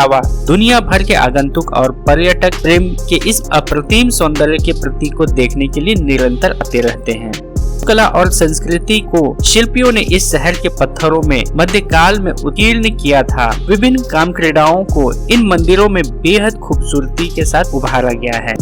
अलावा दुनिया भर के आगंतुक और पर्यटक प्रेम के इस अप्रतिम सौंदर्य के प्रतीक को देखने के लिए निरंतर आते रहते हैं। कला और संस्कृति को शिल्पियों ने इस शहर के पत्थरों में मध्यकाल में उत्कीर्ण किया था। विभिन्न काम क्रीड़ाओं को इन मंदिरों में बेहद खूबसूरती के साथ उभारा गया है।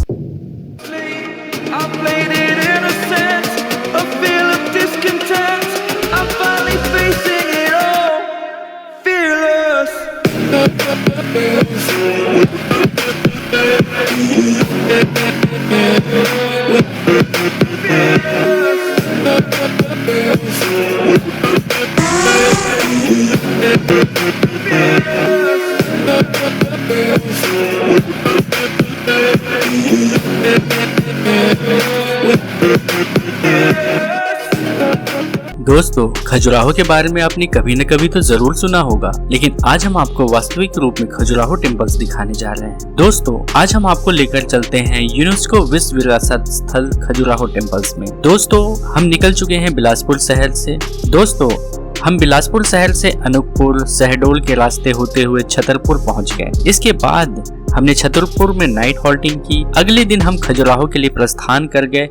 दोस्तों, खजुराहो के बारे में आपने कभी न कभी तो जरूर सुना होगा, लेकिन आज हम आपको वास्तविक रूप में खजुराहो टेम्पल्स दिखाने जा रहे हैं। दोस्तों, आज हम आपको लेकर चलते हैं यूनेस्को विश्व विरासत स्थल खजुराहो टेम्पल्स में। दोस्तों, हम निकल चुके हैं बिलासपुर शहर से। दोस्तों, हम बिलासपुर शहर से अनूपपुर शहडोल के रास्ते होते हुए छतरपुर पहुंच गए। इसके बाद हमने छतरपुर में नाइट हॉल्टिंग की। अगले दिन हम खजुराहो के लिए प्रस्थान कर गए।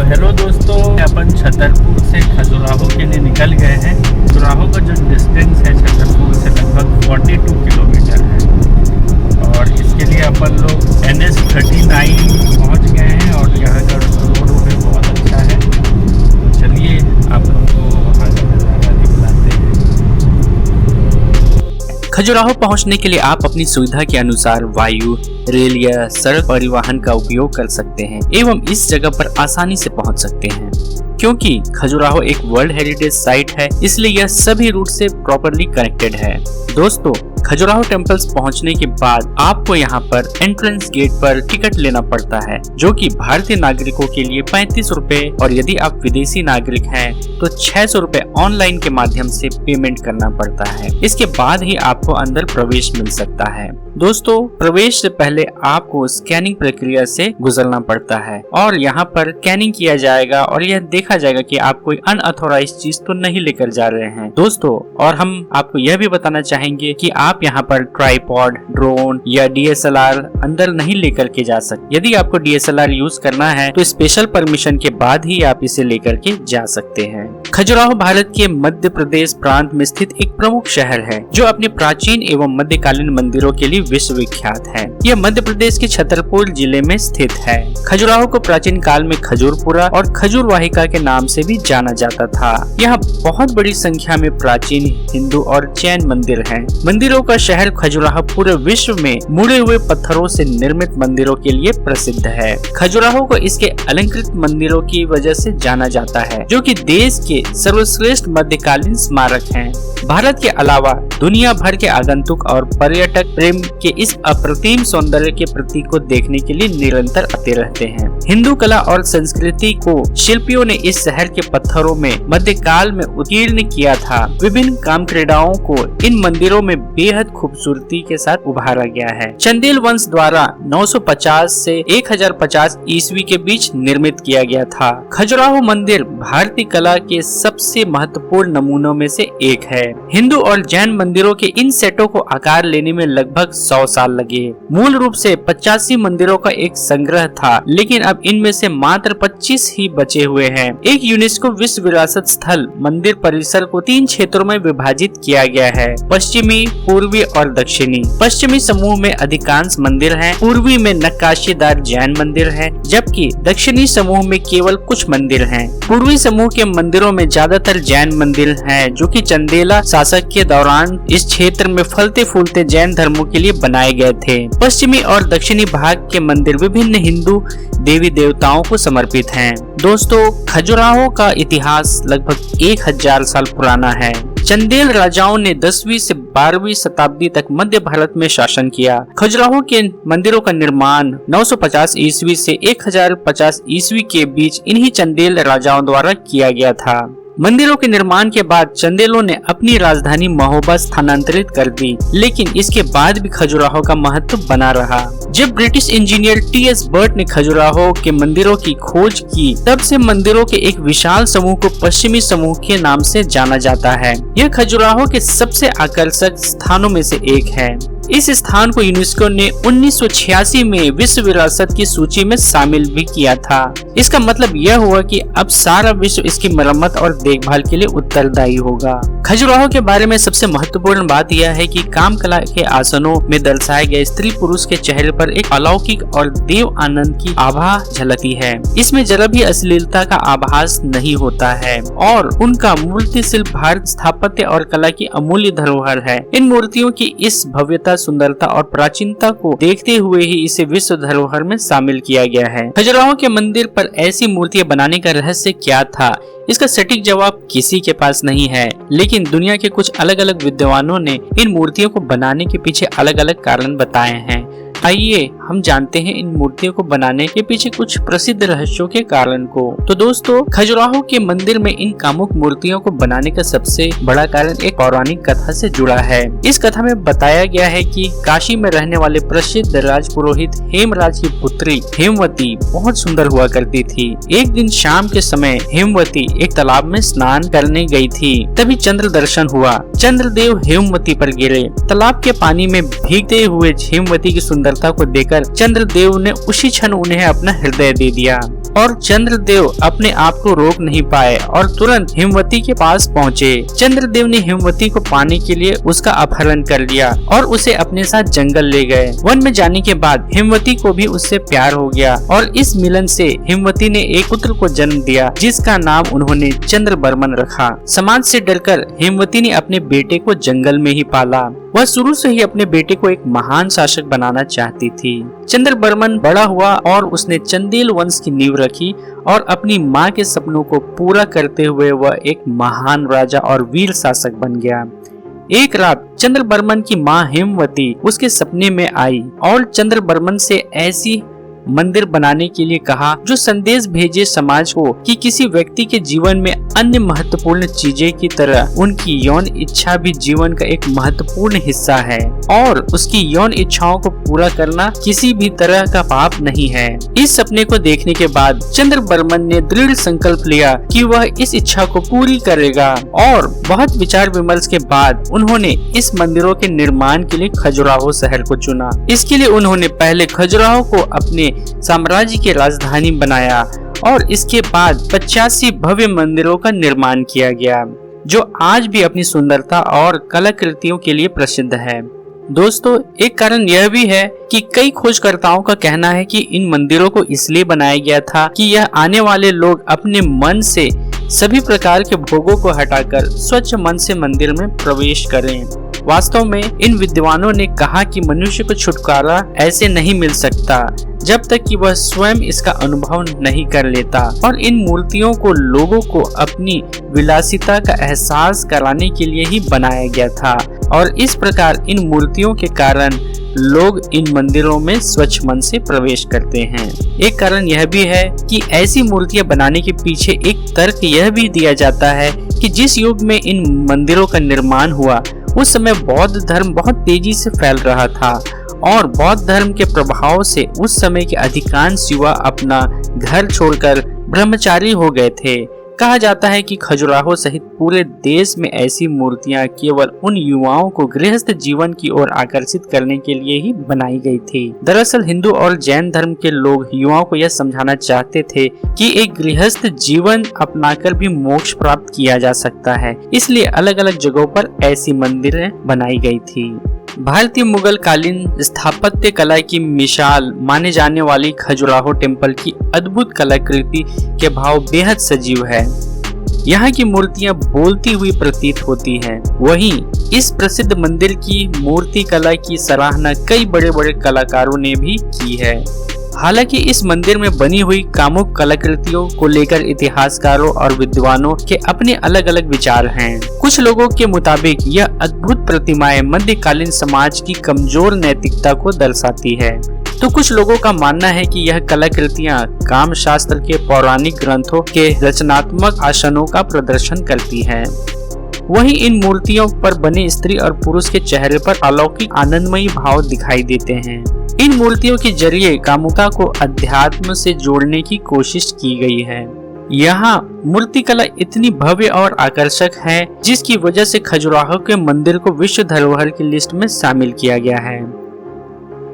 हेलो दोस्तों, अपन छतरपुर से खजुराहो के लिए निकल गए हैं। खजुराहो का जो डिस्टेंस है छतरपुर से लगभग 42 किलोमीटर है और इसके लिए अपन लोग NH 39 पहुंच गए हैं और यहाँ का रोड भी बहुत अच्छा है। तो चलिए आप लोगों को वहाँ का नज़ारा दिखलाते हैं। खजुराहो पहुंचने के लिए आप अपनी सुविधा के अनुसार वायु, रेल या सड़क परिवहन का उपयोग कर सकते हैं एवं इस जगह पर आसानी से पहुंच सकते हैं। क्योंकि खजुराहो एक वर्ल्ड हेरिटेज साइट है, इसलिए यह सभी रूट से प्रॉपर्ली कनेक्टेड है। दोस्तों, खजुराहो टेम्पल्स पहुंचने के बाद आपको यहाँ पर एंट्रेंस गेट पर टिकट लेना पड़ता है, जो कि भारतीय नागरिकों के लिए 35 रुपए और यदि आप विदेशी नागरिक हैं तो 600 रुपए ऑनलाइन के माध्यम से पेमेंट करना पड़ता है। इसके बाद ही आपको अंदर प्रवेश मिल सकता है। दोस्तों, प्रवेश से पहले आपको स्कैनिंग प्रक्रिया से गुजरना पड़ता है और यहाँ पर स्कैनिंग किया जाएगा और यह देखा जाएगा कि आप कोई अनऑथोराइज्ड चीज तो नहीं लेकर जा रहे हैं। दोस्तों, और हम आपको यह भी बताना चाहेंगे कि आप यहाँ पर ट्राइपॉड, ड्रोन या DSLR अंदर नहीं लेकर के जा सकते। यदि आपको DSLR यूज करना है तो स्पेशल परमिशन के बाद ही आप इसे लेकर के जा सकते हैं। खजुराहो भारत के मध्य प्रदेश प्रांत में स्थित एक प्रमुख शहर है, जो अपने प्राचीन एवं मध्यकालीन मंदिरों के लिए विश्व विख्यात है। यह मध्य प्रदेश के छतरपुर जिले में स्थित है। खजुराहो को प्राचीन काल में खजूरपुरा और खजूर वाहिका के नाम से भी जाना जाता था। यहाँ बहुत बड़ी संख्या में प्राचीन हिंदू और जैन मंदिर हैं। मंदिरों का शहर खजुराहो पूरे विश्व में मुड़े हुए पत्थरों से निर्मित मंदिरों के लिए प्रसिद्ध है। खजुराहो को इसके अलंकृत मंदिरों की वजह से जाना जाता है, जो कि देश के सर्वश्रेष्ठ मध्यकालीन स्मारक हैं। भारत के अलावा दुनिया भर के आगंतुक और पर्यटक प्रेम के इस अप्रतिम सौंदर्य के प्रतीक को देखने के लिए निरंतर आते रहते हैं। हिंदू कला और संस्कृति को शिल्पियों ने इस शहर के पत्थरों में मध्यकाल में उत्कीर्ण किया था। विभिन्न काम क्रीड़ाओं को इन मंदिरों में बेहद खूबसूरती के साथ उभारा गया है। चंदेल वंश द्वारा 950 से 1050 ईस्वी के बीच निर्मित किया गया था। खजुराहो मंदिर भारतीय कला के सबसे महत्वपूर्ण नमूनों में से एक है। हिंदू और जैन मंदिरों के इन सेटों को आकार लेने में लगभग 100 साल लगे। मूल रूप से 85 मंदिरों का एक संग्रह था, लेकिन अब इनमें से मात्र 25 ही बचे हुए हैं। एक यूनेस्को विश्व विरासत स्थल मंदिर परिसर को 3 क्षेत्रों में विभाजित किया गया है: पश्चिमी, पूर्वी और दक्षिणी। पश्चिमी समूह में अधिकांश मंदिर हैं, पूर्वी में नक्काशीदार जैन मंदिर हैं, जबकि दक्षिणी समूह में केवल कुछ मंदिर हैं। पूर्वी समूह के मंदिरों में ज्यादातर जैन मंदिर हैं, जो कि चंदेला शासक के दौरान इस क्षेत्र में फलते फूलते जैन धर्मों के लिए बनाए गए थे। पश्चिमी और दक्षिणी भाग के मंदिर विभिन्न हिंदू देवी देवताओं को समर्पित हैं। दोस्तों, खजुराहो का इतिहास लगभग 1000 साल पुराना है। चंदेल राजाओं ने 10वीं से 12वीं शताब्दी तक मध्य भारत में शासन किया। खजुराहो के मंदिरों का निर्माण 950 ईस्वी से 1050 ईस्वी के बीच इन्हीं चंदेल राजाओं द्वारा किया गया था। मंदिरों के निर्माण के बाद चंदेलों ने अपनी राजधानी महोबा स्थानांतरित कर दी, लेकिन इसके बाद भी खजुराहो का महत्व बना रहा। जब ब्रिटिश इंजीनियर टी.एस. बर्ट ने खजुराहो के मंदिरों की खोज की, तब से मंदिरों के एक विशाल समूह को पश्चिमी समूह के नाम से जाना जाता है। यह खजुराहो के सबसे आकर्षक स्थानों में से एक है। इस स्थान को यूनेस्को ने 1986 में विश्व विरासत की सूची में शामिल भी किया था। इसका मतलब यह हुआ कि अब सारा विश्व इसकी मरम्मत और देखभाल के लिए उत्तरदायी होगा। खजुराहो के बारे में सबसे महत्वपूर्ण बात यह है कि काम कला के आसनों में दर्शाए गए स्त्री पुरुष के चेहरे पर एक अलौकिक और देव आनंद की आभा झलकती है। इसमें जरा भी अश्लीलता का आभास नहीं होता है और उनका मूर्ति शिल्प भारत स्थापत्य और कला की अमूल्य धरोहर है। इन मूर्तियों की इस भव्यता, सुंदरता और प्राचीनता को देखते हुए ही इसे विश्व धरोहर में शामिल किया गया है। खजुराहो के मंदिर पर ऐसी मूर्तियां बनाने का रहस्य क्या था? इसका सटीक जवाब किसी के पास नहीं है, लेकिन दुनिया के कुछ अलग अलग विद्वानों ने इन मूर्तियों को बनाने के पीछे अलग अलग कारण बताए हैं। आइए हम जानते हैं इन मूर्तियों को बनाने के पीछे कुछ प्रसिद्ध रहस्यों के कारण को। तो दोस्तों, खजुराहो के मंदिर में इन कामुक मूर्तियों को बनाने का सबसे बड़ा कारण एक पौराणिक कथा से जुड़ा है। इस कथा में बताया गया है कि काशी में रहने वाले प्रसिद्ध राजपुरोहित हेमराज की पुत्री हेमवती बहुत सुंदर हुआ करती थी। एक दिन शाम के समय हेमवती एक तालाब में स्नान करने गई थी, तभी चंद्र दर्शन हुआ। चंद्रदेव हेमवती पर गिरे। तालाब के पानी में भीगते हुए हेमवती की सुंदरता को देखकर चंद्रदेव ने उसी क्षण उन्हें अपना हृदय दे दिया और चंद्रदेव अपने आप को रोक नहीं पाए और तुरंत हेमवती के पास पहुँचे। चंद्रदेव ने हेमवती को पाने के लिए उसका अपहरण कर लिया और उसे अपने साथ जंगल ले गए। वन में जाने के बाद हेमवती को भी उससे प्यार हो गया और इस मिलन से हेमवती ने एक पुत्र को जन्म दिया, जिसका नाम उन्होंने चंद्रबर्मन रखा। समाज से डरकर हेमवती ने अपने बेटे को जंगल में ही पाला। वह शुरू से ही अपने बेटे को एक महान शासक बनाना चाहती थी। चंद्रबर्मन बड़ा हुआ और उसने चंदेल वंश की नींव रखी और अपनी माँ के सपनों को पूरा करते हुए वह एक महान राजा और वीर शासक बन गया। एक रात चंद्रबर्मन की माँ हेमवती उसके सपने में आई और चंद्रबर्मन से ऐसी मंदिर बनाने के लिए कहा जो संदेश भेजे समाज को कि किसी व्यक्ति के जीवन में अन्य महत्वपूर्ण चीजें की तरह उनकी यौन इच्छा भी जीवन का एक महत्वपूर्ण हिस्सा है और उसकी यौन इच्छाओं को पूरा करना किसी भी तरह का पाप नहीं है। इस सपने को देखने के बाद चंद्रबर्मन ने दृढ़ संकल्प लिया कि वह इस इच्छा को पूरी करेगा और बहुत विचार विमर्श के बाद उन्होंने इस मंदिरों के निर्माण के लिए खजुराहो शहर को चुना। इसके लिए उन्होंने पहले खजुराहो को अपने साम्राज्य की राजधानी बनाया और इसके बाद 85 भव्य मंदिरों का निर्माण किया गया, जो आज भी अपनी सुंदरता और कलाकृतियों के लिए प्रसिद्ध है। दोस्तों, एक कारण यह भी है कि कई खोजकर्ताओं का कहना है कि इन मंदिरों को इसलिए बनाया गया था कि यह आने वाले लोग अपने मन से सभी प्रकार के भोगों को हटाकर स्वच्छ मन से मंदिर में प्रवेश करें। वास्तव में इन विद्वानों ने कहा कि मनुष्य को छुटकारा ऐसे नहीं मिल सकता जब तक कि वह स्वयं इसका अनुभव नहीं कर लेता, और इन मूर्तियों को लोगों को अपनी विलासिता का एहसास कराने के लिए ही बनाया गया था और इस प्रकार इन मूर्तियों के कारण लोग इन मंदिरों में स्वच्छ मन से प्रवेश करते हैं। एक कारण यह भी है कि ऐसी मूर्तियां बनाने के पीछे एक तर्क यह भी दिया जाता है कि जिस युग में इन मंदिरों का निर्माण हुआ उस समय बौद्ध धर्म बहुत तेजी से फैल रहा था और बौद्ध धर्म के प्रभाव से उस समय के अधिकांश युवा अपना घर छोड़कर ब्रह्मचारी हो गए थे। कहा जाता है कि खजुराहो सहित पूरे देश में ऐसी मूर्तियां केवल उन युवाओं को गृहस्थ जीवन की ओर आकर्षित करने के लिए ही बनाई गई थी। दरअसल हिंदू और जैन धर्म के लोग युवाओं को यह समझाना चाहते थे कि एक गृहस्थ जीवन अपनाकर भी मोक्ष प्राप्त किया जा सकता है, इसलिए अलग अलग जगहों पर ऐसी मंदिरें बनाई गई थी। भारतीय मुगल कालीन स्थापत्य कला की मिसाल माने जाने वाली खजुराहो टेम्पल की अद्भुत कलाकृति के भाव बेहद सजीव है। यहाँ की मूर्तियाँ बोलती हुई प्रतीत होती हैं। वहीं इस प्रसिद्ध मंदिर की मूर्ति कला की सराहना कई बड़े बड़े कलाकारों ने भी की है। हालांकि इस मंदिर में बनी हुई कामुक कलाकृतियों को लेकर इतिहासकारों और विद्वानों के अपने अलग अलग विचार हैं। कुछ लोगों के मुताबिक यह अद्भुत प्रतिमाएं मध्यकालीन समाज की कमजोर नैतिकता को दर्शाती है, तो कुछ लोगों का मानना है कि यह कलाकृतियां कामशास्त्र के पौराणिक ग्रंथों के रचनात्मक आशनों का प्रदर्शन करती हैं। वहीं इन मूर्तियों पर बने स्त्री और पुरुष के चेहरे पर अलौकिक आनंदमयी भाव दिखाई देते हैं। इन मूर्तियों के जरिए कामुकता को अध्यात्म से जोड़ने की कोशिश की गई है। यहाँ मूर्तिकला इतनी भव्य और आकर्षक है जिसकी वजह से खजुराहो के मंदिर को विश्व धरोहर की लिस्ट में शामिल किया गया है।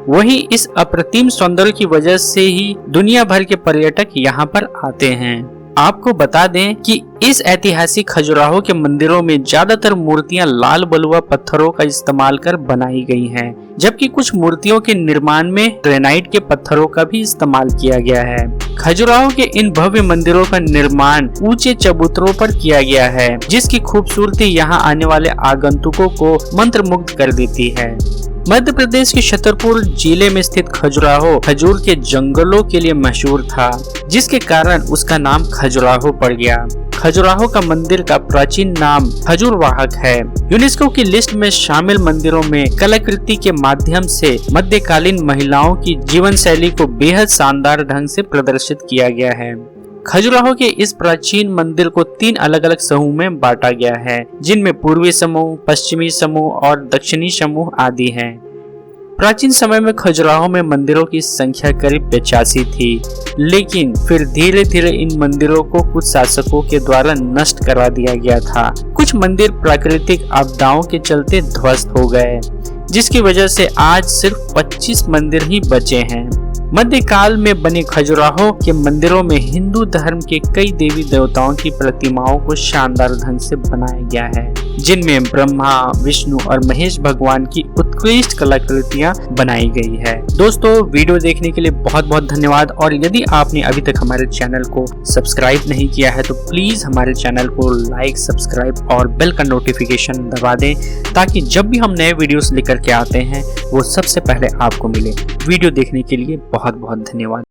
वहीं इस अप्रतिम सौंदर्य की वजह से ही दुनिया भर के पर्यटक यहाँ पर आते हैं। आपको बता दें कि इस ऐतिहासिक खजुराहो के मंदिरों में ज्यादातर मूर्तियां लाल बलुआ पत्थरों का इस्तेमाल कर बनाई गई हैं, जबकि कुछ मूर्तियों के निर्माण में ग्रेनाइट के पत्थरों का भी इस्तेमाल किया गया है। खजुराहो के इन भव्य मंदिरों का निर्माण ऊंचे चबूतरों पर किया गया है, जिसकी खूबसूरती यहाँ आने वाले आगंतुकों को मंत्रमुग्ध कर देती है। मध्य प्रदेश के छतरपुर जिले में स्थित खजुराहो खजूर के जंगलों के लिए मशहूर था, जिसके कारण उसका नाम खजुराहो पड़ गया। खजुराहो का मंदिर का प्राचीन नाम खजूरवाहक है। यूनेस्को की लिस्ट में शामिल मंदिरों में कलाकृति के माध्यम से मध्यकालीन महिलाओं की जीवन शैली को बेहद शानदार ढंग से प्रदर्शित किया गया है। खजुराहो के इस प्राचीन मंदिर को 3 अलग अलग समूह में बांटा गया है, जिनमें पूर्वी समूह, पश्चिमी समूह और दक्षिणी समूह आदि हैं। प्राचीन समय में खजुराहो में मंदिरों की संख्या करीब 85 थी, लेकिन फिर धीरे धीरे इन मंदिरों को कुछ शासकों के द्वारा नष्ट करा दिया गया था। कुछ मंदिर प्राकृतिक आपदाओं के चलते ध्वस्त हो गए, जिसकी वजह से आज सिर्फ 25 मंदिर ही बचे हैं। मध्यकाल में बने खजुराहो के मंदिरों में हिंदू धर्म के कई देवी देवताओं की प्रतिमाओं को शानदार ढंग से बनाया गया है, जिनमें ब्रह्मा, विष्णु और महेश भगवान की उत्कृष्ट कलाकृतियां बनाई गई है। दोस्तों, वीडियो देखने के लिए बहुत बहुत धन्यवाद। और यदि आपने अभी तक हमारे चैनल को सब्सक्राइब नहीं किया है तो प्लीज हमारे चैनल को लाइक, सब्सक्राइब और बेल का नोटिफिकेशन दबा दें, ताकि जब भी हम नए वीडियोस लेकर के आते हैं वो सबसे पहले आपको मिले। वीडियो देखने के लिए बहुत बहुत धन्यवाद।